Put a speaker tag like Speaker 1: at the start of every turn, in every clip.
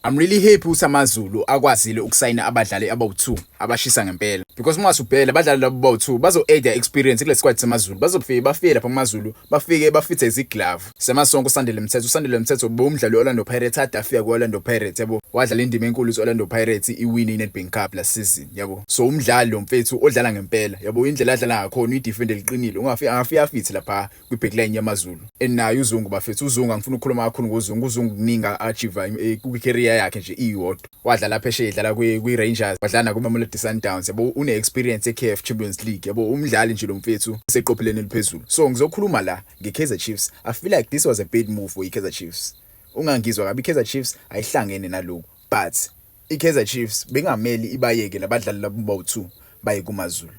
Speaker 1: I'm really happy ukuthi amaZulu akwazile ukusayina abadlali abawu2 abashisa ngempela because uma usubhela abadlali labo bawu2 bazo-add their experience kule squad semaZulu bazofika bafike lapha kumaZulu bafike bafithe iziglove semasonke usandile mthetho bomdlali Orlando Pirates ade afika ku-Orlando Pirates yabo wadlala indima enkulu Orlando Pirates iwin iNedbank Cup last season yabo so umdlali lo mfethu odlala ngempela yabo indlela adlala ngakhona idefend eliqinile angafika afithi lapha kwi-backline yamaZulu enayo uZungu bafethu uZungu angifuna ukukhuluma kakhulu ngoZungu kuninga achieve ku-career yakhe nje iyodwa wadlala phesheya edlala kwi-Rangers wadlala kuma-Mamelodi Sundowns yabo une-experience e-CAF Champions League yabo umdlali nje lo mfethu useqopheleni eliphezulu so ngizokhuluma la nge-Kaizer Chiefs. I feel like this was a bad move for i-Kaizer Chiefs. Ungangizwa kabi i-Kaizer Chiefs ayihlangene nalokho but i-Kaizer Chiefs bengameli ibayeke labadlali labo bawu2 baye kumaZulu.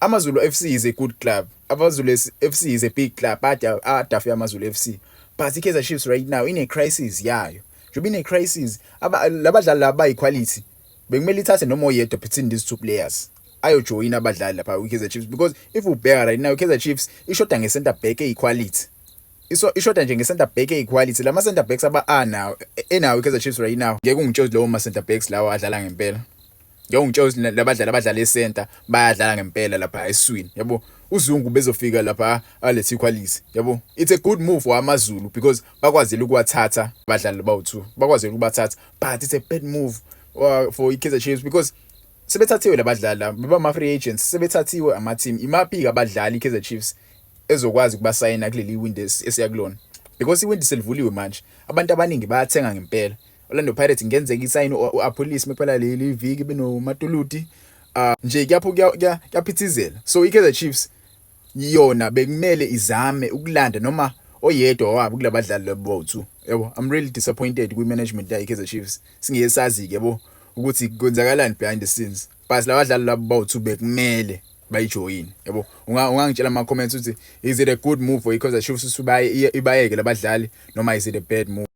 Speaker 1: AmaZulu FC is a good club. AmaZulu FC is a big club. Adafe AmaZulu FC. But i-Kaizer Chiefs right now in a crisis yayo. Jobe in a crisis. Labadlali laba equality. Bekumele ithathe noma oyedwa between these two players. Ayo join abadlali lapha kwi-Kaizer Chiefs because if ubheka right now i-Kaizer Chiefs ishoda nge-center back equality. Ishoda nje nge-center back equality. Lama center backs enawo i-Kaizer Chiefs right now. Ngeke ungitshoze lawo ma center backs lawo adlala ngempela. Ngiyongitshoze labadlala e-center bayadlala ngempela lapha eswini yabo uZungu bezofika lapha alethe equality yabo it's a good move for amaZulu because bakwazile ukuwathatha abadlali bawu2 bakwazile ukubathatha but it's a bad move for i-Kaizer Chiefs because sebethathiwe labadlali baba ama-free agents sebethathiwe ama-team imaphi abadlali i-Kaizer Chiefs ezokwazi ukubasayina kuleli window esiyakulona because iwindow selivuliwe manje abantu abaningi bayathenga ngempela. Orlando Pirates ngenzeka isayini uApolice mephela leli viki benoMatuluti nje kuyaphithizela so i-Kaizer Chiefs yona bekumele izame ukulanda noma oyedwa wabo kulabadlali labo2 yabo. I'm really disappointed kwi-management ya i-Kaizer Chiefs singesazi yabo ukuthi kwenzakalani behind the scenes but labadlali labo2 bekumele bayijoin yabo. Ungangitshela ama comments ukuthi is it a good move for i-Kaizer Chiefs ibayeke labadlali noma is it a bad move?